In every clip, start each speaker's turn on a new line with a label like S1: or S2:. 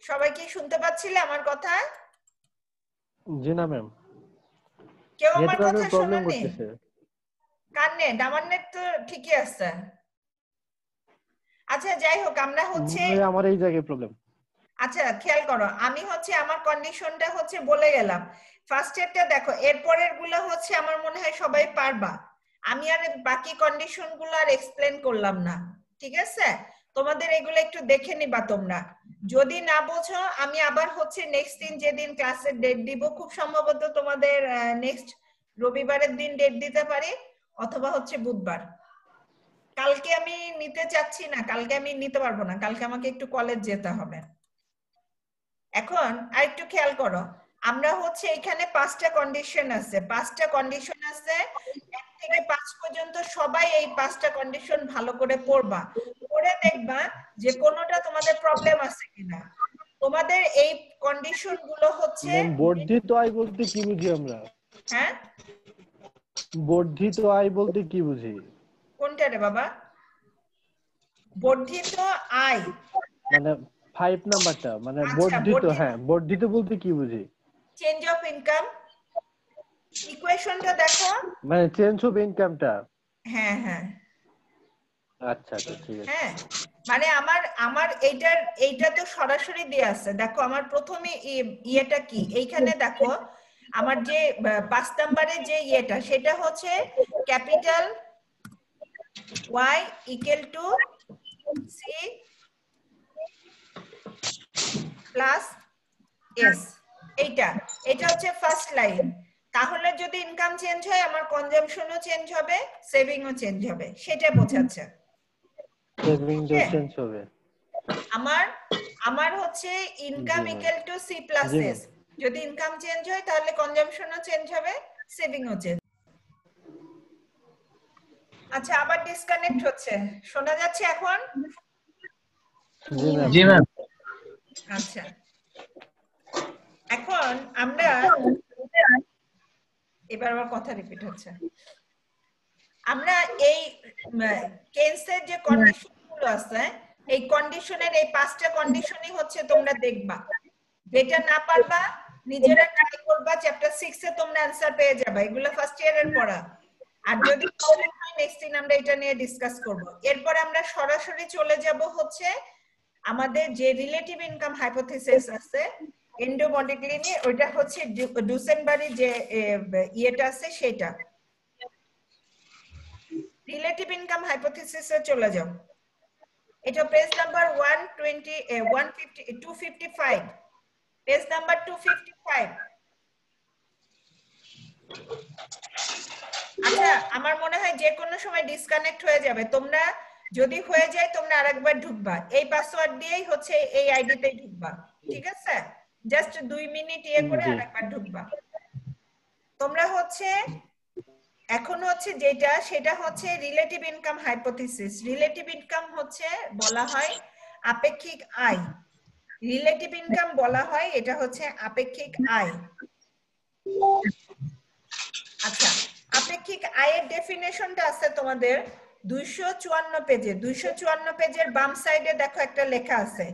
S1: সবাই কি শুনতে পাচ্ছিলে আমার কথা?
S2: জি না ম্যাম,
S1: কেউ আমার
S2: নেটওয়ার্কের
S1: কথা
S2: প্রবলেম
S1: শোনেনি?
S2: করতেছে।
S1: কার নেট? আমার নেট তো ঠিকই আছে। আচ্ছা যাই হোক, আমরা হচ্ছে
S2: আমার এই জায়গায় প্রবলেম।
S1: আচ্ছা খেয়াল করো, আমি হচ্ছে আমার কন্ডিশনটা হচ্ছে বলে গেলাম। ফার্স্ট এরটা দেখো, এরপরের গুলো হচ্ছে আমার মনে হয় সবাই পারবা। আমি আর বাকি কন্ডিশন গুলো আর এক্সপ্লেন করলাম না, ঠিক আছে? তোমাদের এগুলো একটু দেখে নিবা তোমরা। যদি না বোঝো আমি আবার হচ্ছে নেক্সট দিন যেদিন ক্লাসের ডেট দিব, খুব সম্ভবত তোমাদের নেক্সট রবিবারের দিন ডেট দিতে পারি, অথবা হচ্ছে বুধবার। কালকে আমি নিতে চাচ্ছি না, কালকে আমি নিতে পারবো না, কালকে আমাকে একটু কলেজ যেতে হবে। এখন আরেকটু খেয়াল করো, আমরা হচ্ছে এখানে 5টা কন্ডিশন আছে, 5টা কন্ডিশন আছে। 1 থেকে 5 পর্যন্ত সবাই এই 5টা কন্ডিশন ভালো করে পড়বা, পড়ে দেখবা যে কোনোটা তোমাদের প্রবলেম আছে কিনা। তোমাদের এই কন্ডিশন গুলো হচ্ছে
S2: ম্যাম বর্ধিত আয় বলতে কি বুঝি আমরা?
S1: হ্যাঁ,
S2: বর্ধিত আয় বলতে কি বুঝি?
S1: কোনটা রে বাবা? বর্ধিত আয়
S2: মানে 5 নাম্বারটা, মানে
S1: আচ্ছা,
S2: বর্ধিত, হ্যাঁ বর্ধিত বলতে কি বুঝি?
S1: চেঞ্জ অফ ইনকাম ইকুয়েশনটা দেখো।
S2: মানে চেঞ্জ অফ ইনকামটা।
S1: হ্যাঁ হ্যাঁ
S2: আচ্ছা আচ্ছা ঠিক আছে।
S1: হ্যাঁ, মানে আমার আমার এইটা তো সরাসরি দেয়া আছে। দেখো আমার প্রথমে ইয়েটা কি, এইখানে দেখো আমার যে 5 নম্বরে যে ইয়েটা, সেটা হচ্ছে capital Y equal to C plus S. এইটা এটা হচ্ছে ফার্স্ট লাইন। তাহলে যদি ইনকাম চেঞ্জ হয়, আমার কনজাম্পশনও চেঞ্জ হবে, সেভিংও চেঞ্জ হবে, সেটা বোঝাচ্ছে।
S2: সেভিং ও চেঞ্জ হবে।
S1: আমার আমার হচ্ছে
S2: G
S1: income
S2: ma'am.
S1: Equal to C plus
S2: G
S1: S.
S2: Ma'am.
S1: যদি ইনকাম চেঞ্জ হয় তাহলে কনজাম্পশনও চেঞ্জ হবে, সেভিংও চেঞ্জ। আচ্ছা, আবার ডিসকানেক্ট হচ্ছে, শোনা যাচ্ছে এখন?
S2: জি ম্যাম।
S3: জি ম্যাম।
S1: আচ্ছা, এখন আমরা এবার আমার কথা রিপিট হচ্ছে। আমরা এই কেসের যে কন্ডিশন গুলো আছে, এই কন্ডিশনের এই 5টা কন্ডিশনই হচ্ছে তোমরা দেখবা। যেটা না পারবা নিজেরা ট্রাই করবা, চ্যাপ্টার 6 এ তোমরা অ্যানসার পেয়ে যাবে, এগুলো ফার্স্ট ইয়ারের পড়া। আর যদি প্রবলেম হয় নেক্সট দিন আমরা এটা নিয়ে ডিসকাস করব। এরপর আমরা সরাসরি চলে যাব হচ্ছে আমাদের যে রিলেটিভ ইনকাম হাইপোথিসিস আছে এন্ডোমোডিক্লি নিয়ে, ওইটা হচ্ছে ডুসেনবারি যে ইয়েটা আছে সেটা। রিলেটিভ ইনকাম হাইপোথিসিসে চলে যাও। এটা পেজ নাম্বার 255, পেজ নাম্বার 255। আচ্ছা, আমার মনে হয় যে কোনো সময় ডিসকানেক্ট হয়ে যাবে, তোমরা যদি হয়ে যায় তোমরা আরেকবার ঢুকবা, এই পাসওয়ার্ড দিয়েই হচ্ছে এই আইডিতে ঢুকবা, ঠিক আছে? জাস্ট 2 মিনিট ইয়ে করে
S2: জি।
S1: আরেকবার ঢুকবা। তোমরা হচ্ছে এখন হচ্ছে যেটা, সেটা হচ্ছে relative income hypothesis. Relative income হচ্ছে বলা হয় আপেক্ষিক আয়। রিলেটিভ ইনকাম বলা হয় এটা হচ্ছে আপেক্ষিক আয়। আচ্ছা, আপেক্ষিক আয়ের ডেফিনেশনটা আছে তোমাদের 254 পেজে। 254 পেজের বাম সাইডে দেখো একটা লেখা আছে,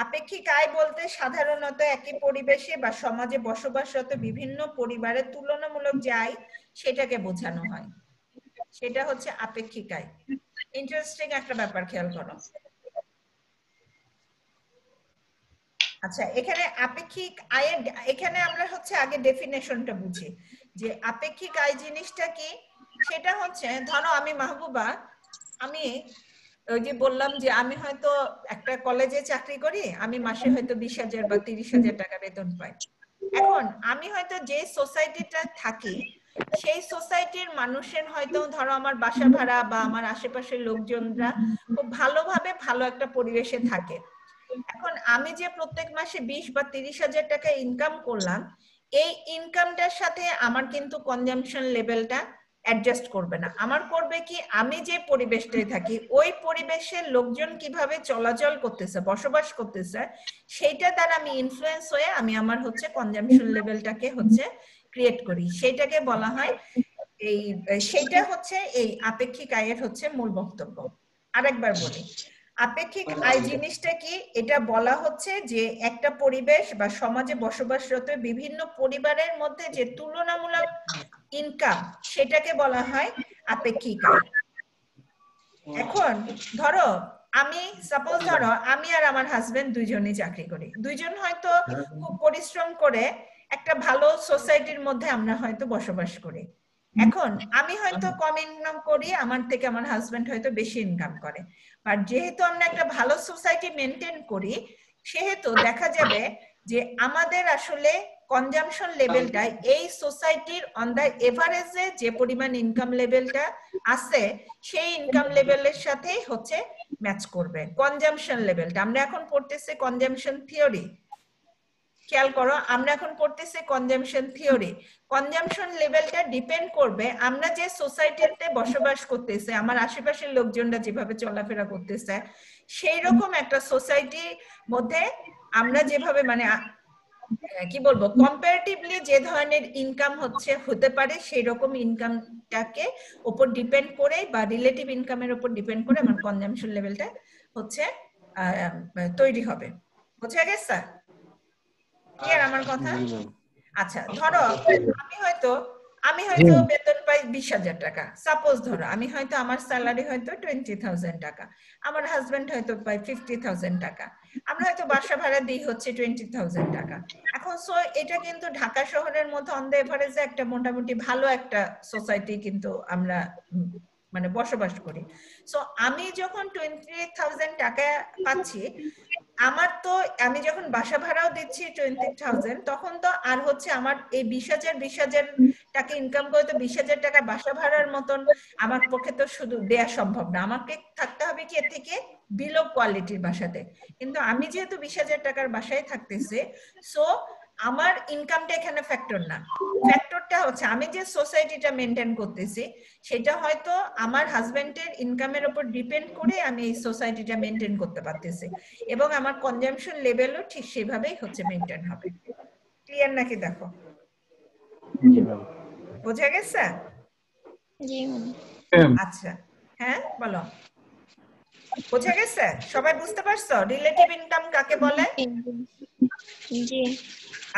S1: আপেক্ষিক আয় বলতে সাধারণত একই পরিবেশে বা সমাজে বসবাসরত বিভিন্ন পরিবারের তুলনামূলক যে আয় সেটাকে বোঝানো হয়, সেটা হচ্ছে আপেক্ষিক আয়। ইন্টারেস্টিং একটা ব্যাপার, খেয়াল করো। আচ্ছা, এখানে আপেক্ষিক আয়ের এখানে আমরা হচ্ছে আগে ডেফিনেশনটা বুঝি যে আপেক্ষিক আয় জিনিসটা কি। সেটা হচ্ছে, ধরো আমি মাহবুবা, আমি ওই যে বললাম যে আমি হয়তো একটা কলেজে চাকরি করি, আমি মাসে হয়তো 20,000 বা 30,000 টাকা বেতন পাই। এখন আমি হয়তো যে সোসাইটিটা থাকি, সেই সোসাইটির মানুষের হয়তো ধরো আমার বাসা ভাড়া বা আমার আশেপাশের লোকজনরা খুব ভালোভাবে ভালো একটা পরিবেশে থাকে। এখন আমি যে প্রত্যেক মাসে 20 বা 30,000 টাকা ইনকাম করলাম, এই ইনকামটার সাথে আমার কিন্তু কনজাম্পশন লেভেলটা অ্যাডজাস্ট করবে না। আমার করবে কি, আমি যে পরিবেশটায় থাকি ওই পরিবেশের লোকজন কিভাবে চলাচল করতেছে, বসবাস করতেছে, সেইটা দ্বারা আমি ইনফ্লুয়েন্স হয়ে আমি আমার হচ্ছে কনজাম্পশন লেভেলটাকে হচ্ছে ক্রিয়েট করি। সেটাকে বলা হয় সেইটা হচ্ছে এই আপেক্ষিক আয়ের হচ্ছে মূল বক্তব্য। আরেকবার বলি, আপেক্ষিক আয় জিনিসটা কি? এটা বলা হচ্ছে যে একটা পরিবেশ বা সমাজে বসবাসরত বিভিন্ন পরিবারের মধ্যে যে তুলনামূলক ইনকাম সেটাকে বলা হয় আপেক্ষিক আয়। এখন ধরো সাপোজ ধরো আমি আর আমার হাজবেন্ড দুইজনই চাকরি করি, দুইজন হয়তো খুব পরিশ্রম করে একটা ভালো সোসাইটির মধ্যে আমরা হয়তো বসবাস করি। এখন আমি হয়তো কম ইনকাম করি, আমার থেকে আমার হাজবেন্ড হয়তো বেশি ইনকাম করে, বাট যেহেতু আমরা একটা ভালো সোসাইটি মেনটেন করি সেহেতু দেখা যাবে যে আমাদের আসলে কনজাম্পশন লেভেলটা এই সোসাইটির অন দ্য এভারেজে যে পরিমাণ ইনকাম লেভেলটা আছে সেই ইনকাম লেভেলের সাথেই হচ্ছে ম্যাচ করবে কনজাম্পশন লেভেলটা। আমরা এখন পড়তেছি কনজাম্পশন থিওরি, খেয়াল করো আমরা এখন পড়তেছি কনজাম্পশন থিওরি। কনজাম্পশন লেভেলটা ডিপেন্ড করবে আমরা যে সোসাইটিতে বসবাস করতেছে, আমার আশেপাশের লোকজনরা যেভাবে চলাফেরা করতেছে সেই রকম একটা সোসাইটির মধ্যে আমরা যেভাবে মানে কি বলবো কম্পারেটিভলি যে ধরনের ইনকাম হতে পারে সেই রকম ইনকামটাকে উপর ডিপেন্ড করে বা রিলেটিভ ইনকামের উপর ডিপেন্ড করে আমার কনজাম্পশন লেভেলটা হচ্ছে তৈরি হবে। বুঝা গেছে ক্লিয়ার আমার কথা? আচ্ছা ধরো আমি হয়তো বেতন পাই 20,000 টাকা, সাপোজ ধরো আমি হয়তো আমার স্যালারি হয়তো 20,000 টাকা, আমার হাজবেন্ড হয়তো পাই 50,000 টাকা, আমরা হয়তো বাসা ভাড়া দিই হচ্ছে 20,000 টাকা। এখন সো এটা কিন্তু ঢাকা শহরের মধ্যে অন দ্য এভারেজে একটা মোটামুটি ভালো একটা সোসাইটি কিন্তু আমরা মানে বসবাস করি। সো আমি যখন 20,000 টাকা পাচ্ছি, আমি যখন বাসা ভাড়াও দিচ্ছি 20,000, তখন তো আর হচ্ছে আমার এই 20,000 টাকা ইনকাম করে তো 20,000 টাকা বাসা ভাড়ার মতন আমার পক্ষে তো শুধু দেয়া সম্ভব না, আমাকে থাকতে হবে কি এর থেকে বিলো কোয়ালিটির বাসাতে। কিন্তু আমি যেহেতু 20,000 টাকার বাসায় থাকতেছি, সো আমার ইনকামটা এখানে ফ্যাক্টর না, ফ্যাক্টরটা হচ্ছে আমি যে সোসাইটিটা মেনটেন করতেছি সেটা হয়তো আমার হাজবেন্ডের ইনকামের উপর ডিপেন্ড করে আমি এই সোসাইটিটা মেনটেন করতে পারতেছি এবং আমার কনজাম্পশন লেভেলও ঠিক সেভাবেই হচ্ছে মেনটেন হবে। ক্লিয়ার নাকি দেখো? বোঝা গেছে?
S3: জি
S1: আচ্ছা হ্যাঁ বলো, বোঝা গেছে? সবাই বুঝতে পারছো রিলেটিভ ইনকাম কাকে বলে?
S3: জি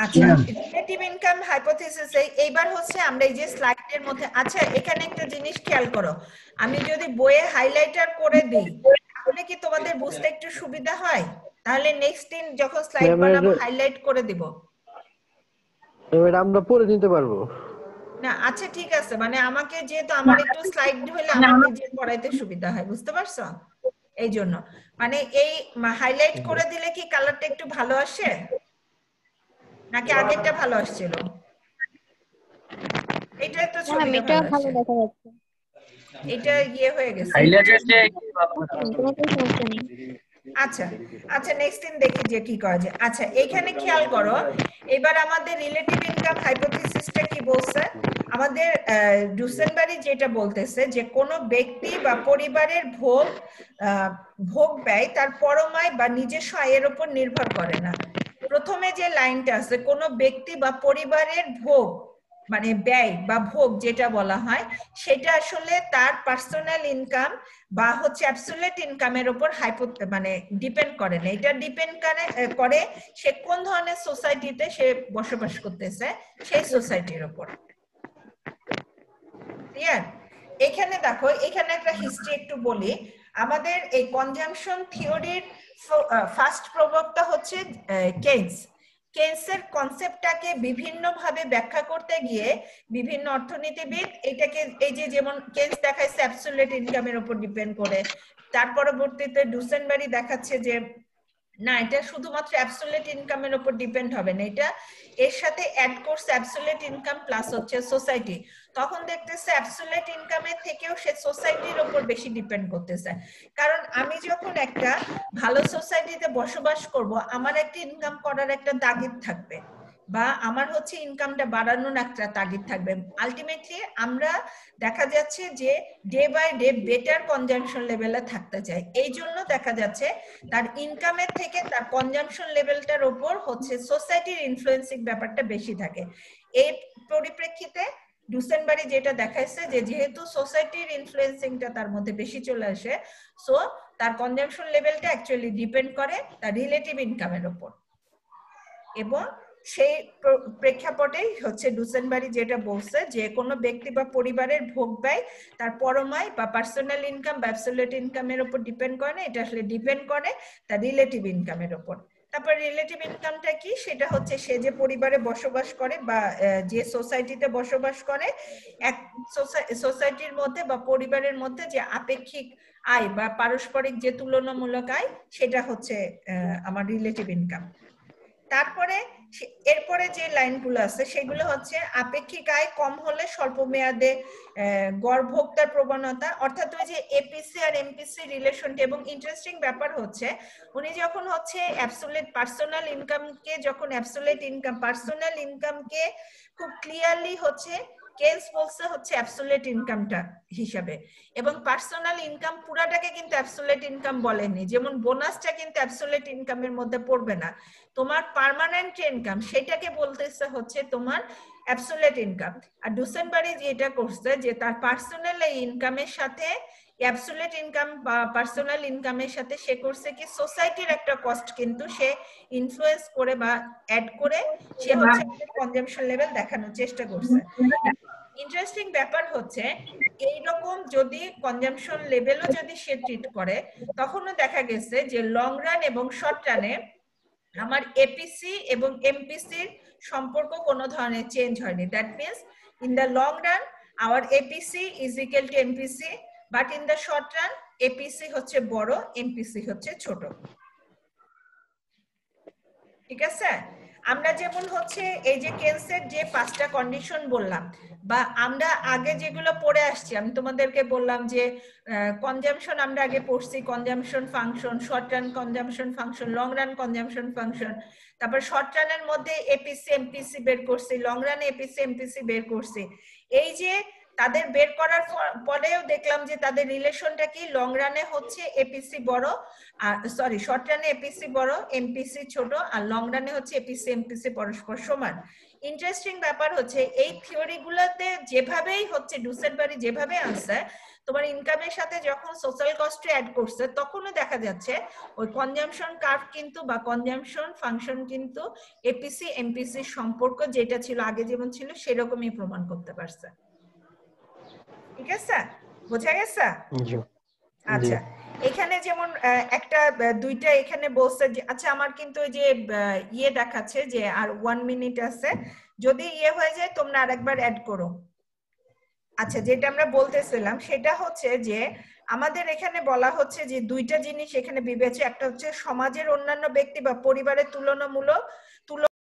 S1: আচ্ছা রিলেটিভ ইনকাম হাইপোথিসিসে এইবার হচ্ছে আমরা এই যে স্লাইডের মধ্যে, আচ্ছা এখানে একটা জিনিস খেয়াল করো, আমি যদি বইয়ে হাইলাইটার করে দিই তাহলে কি তোমাদের বুঝতে একটু সুবিধা হয়? তাহলে নেক্সট দিন যখন স্লাইড বানাবো হাইলাইট করে দিব।
S2: এবার আমরা পড়ে নিতে পারবো
S1: না আচ্ছা ঠিক আছে, মানে আমাকে যেহেতু আমার একটু স্লাইড হলে আমার নিজের পড়াইতে সুবিধা হয়, বুঝতে পারছো? এই জন্য মানে এই হাইলাইট করে দিলে কি কালারটা একটু ভালো আসে নাকি আগেরটা ভালো আসছিল? এইটাই তো ছবিটা
S3: এটা
S1: ভালো
S3: ভালো
S1: আসে,
S3: দেখা যাচ্ছে,
S1: এটা ইয়ে হয়ে গেছে। আচ্ছা আচ্ছা নেক্সট দিন দেখি যে কি করা যায়। আচ্ছা এখানে খেয়াল করো, এবার আমাদের রিলেটিভ ইনকাম হাইপোথিসিসটা কি বলছে? আমাদের ডুসেনবারি যেটা বলতেছে যে কোনো ব্যক্তি বা পরিবারের ভোগ ব্যয় তার পরমায় বা নিজস্ব আয়ের উপর নির্ভর করে না। প্রথমে যে লাইনটা আছে কোনো ব্যক্তি বা পরিবারের ভোগ মানে ব্যয় বা ভোগ যেটা বলা হয় সেটা আসলে তার পার্সোনাল ইনকাম বা হচ্ছে অ্যাবসলিউট ইনকামের উপর মানে ডিপেন্ড করে না, এটা ডিপেন্ড করে সে কোন ধরনের সোসাইটিতে সে বসবাস করতেছে সেই সোসাইটির উপর। ক্লিয়ার? এখানে দেখো এখানে একটা হিস্ট্রি একটু বলি। আমাদের এই কনজাম্পশন থিওরির ফার্স্ট প্রবক্তা হচ্ছে কেইনস। কেইনসের কনসেপ্টটাকে বিভিন্ন ভাবে ব্যাখ্যা করতে গিয়ে বিভিন্ন অর্থনীতিবিদ এটাকে এই যে যেমন কেইনস দেখাইছে অ্যাবসলিউট ইনকামের উপর ডিপেন্ড করে, তার পরবর্তীতে ডুসেনবারি দেখাচ্ছে যে না এটা শুধুমাত্র অ্যাবসলিউট ইনকামের উপর ডিপেন্ড হবে না, এটা এর সাথে অ্যাড করছে অ্যাবসলিউট ইনকাম প্লাস হচ্ছে সোসাইটি। তখন দেখতেছে অ্যাবসলিউট ইনকামের থেকেও সে সোসাইটির উপর বেশি ডিপেন্ড করতেছে, কারণ আমি যখন একটা ভালো সোসাইটিতে বসবাস করব আমার একটা ইনকাম করার একটা তাগিদ থাকবে বা আমার হচ্ছে ইনকামটা বাড়ানোর একটা তাগিদ থাকবে। আলটিমেটলি আমরা দেখা যাচ্ছে যে day by day better consumption লেভেলে থাকতে চাই, এই জন্য দেখা যাচ্ছে তার ইনকামের থেকে তার কনজাম্পশন লেভেলটার উপর হচ্ছে সোসাইটির ইনফ্লুয়েন্সিং ব্যাপারটা বেশি থাকে। এই পরিপ্রেক্ষিতে ডুসেনবারি যেটা দেখাইছে যে যেহেতু সোসাইটির ইনফ্লুয়েন্সিংটা তার মধ্যে বেশি চলে আসে, সো তার কনজাম্পশন লেভেলটা অ্যাকচুয়ালি ডিপেন্ড করে তার রিলেটিভ ইনকামের উপর। এবং সেই প্রেক্ষাপটেই হচ্ছে ডুসেনবারি যেটা বলছে যে কোনো ব্যক্তি বা পরিবারের ভোগ ব্যয় তার পরমায় বা পার্সোনাল ইনকাম বা অ্যাবসলিউট ইনকামের উপর ডিপেন্ড করে না, এটা আসলে ডিপেন্ড করে তার রিলেটিভ ইনকামের উপর। তারপর রিলেটিভ ইনকামটা কি, সেটা হচ্ছে সে যে পরিবারে বসবাস করে বা যে সোসাইটিতে বসবাস করে, এক সোসাইটির মধ্যে বা পরিবারের মধ্যে যে আপেক্ষিক আয় বা পারস্পরিক যে তুলনামূলক আয়, সেটা হচ্ছে আমার রিলেটিভ ইনকাম। তারপরে এরপরে যে লাইনগুলো আছে সেগুলো হচ্ছে আপেক্ষিক আয় কম হলে স্বল্প মেয়াদে গড় ভোক্তার প্রবণতা, অর্থাৎ ওই যে এপিসি আর এমপিসি রিলেশনটা। এবং ইন্টারেস্টিং ব্যাপার হচ্ছে উনি যখন হচ্ছে অ্যাবসোলিউট পার্সোনাল ইনকামকে, যখন অ্যাবসোলিউট ইনকাম পার্সোনাল ইনকামকে খুব ক্লিয়ারলি হচ্ছে কেস বলছে হচ্ছে অ্যাবসোলিউট ইনকামটা হিসাবে, এবং পার্সোনাল ইনকাম পুরাটাকে কিন্তু অ্যাবসোলিউট ইনকাম বলেনি। যেমন বোনাসটা কিন্তু অ্যাবসোলিউট ইনকামের মধ্যে পড়বে না, তোমার পার্মানেন্ট ইনকাম সেটাকে বলতেছে হচ্ছে তোমার অ্যাবসোলিউট ইনকাম। আর ডুসেনবারি যেটা করছে যে তার পার্সোনাল ইনকামের সাথে অ্যাবসোলিউট ইনকাম বা পার্সোনাল ইনকামের সাথে সে করছে কি সোসাইটির একটা কস্ট কিন্তু সে ইনফ্লুয়েন্স করে বা অ্যাড করে সে হচ্ছে কনজাম্পশন লেভেল দেখানোর চেষ্টা করছে। ইন্টারেস্টিং ব্যাপার হচ্ছে এইরকম যদি কনজাম্পশন লেভেলও যদি সে ট্রিট করে, তখনও দেখা গেছে যে লং রান এবং শর্ট রানে আমার এপিসি এবং এমপিসির সম্পর্ক কোনো ধরনের চেঞ্জ হয়নি। That means in the long run our APC is equal to MPC, but in the short run APC হচ্ছে বড়, এমপিসি হচ্ছে ছোট। ঠিক আছে? আমরা যেমন হচ্ছে এই যে কেন্সের যে 5টা কন্ডিশন বললাম, বা আমরা আগে যেগুলো পড়ে আসছি, আমি তোমাদেরকে বললাম যে কনজাম্পশন আমরা আগে পড়ছি, consumption function, short run consumption function, long run consumption function. তারপর শর্ট রানের মধ্যে এপিসি এমপিসি বের করছি, লং রানে এপিসি এমপিসি বের করছি। এই যে তাদের বের করার পরেও দেখলাম যে তাদের রিলেশনটা কি, লং রানে হচ্ছে এপিসি বড়, আর সরি শর্ট রানে এপিসি বড়, এমপিসি ছোট, আর লং রানে হচ্ছে এপিসি এমপিসি পরস্পর সমান। ইন্টারেস্টিং ব্যাপার হচ্ছে এই থিওরি গুলোতে যেভাবেই হচ্ছে ডুসেনবারি যেভাবে আনছে, তোমার ইনকামের সাথে যখন সোশ্যাল কস্ট অ্যাড করছে তখনও দেখা যাচ্ছে ওই কনজাম্পশন কার্ভ কিন্তু বা কনজাম্পশন ফাংশন কিন্তু এপিসি এমপিসি সম্পর্ক যেটা ছিল আগে যেমন ছিল সেরকমই প্রমাণ করতে পারছে। ঠিক আছে? বোঝা গেছে? আচ্ছা, এখানে যেমন একটা দুইটা এখানে বলছে যে আচ্ছা আমার কিন্তু ওই যে ইয়ে দেখাচ্ছে যে আর 1 মিনিট আছে, যদি ইয়ে হয়ে যায় তোমরা আরেকবার অ্যাড করো। আচ্ছা, যেটা আমরা বলতেছিলাম সেটা হচ্ছে যে আমাদের এখানে বলা হচ্ছে যে দুইটা জিনিস এখানে বিবেচ্য, একটা হচ্ছে সমাজের অন্যান্য ব্যক্তি বা পরিবারের তুলনামূলক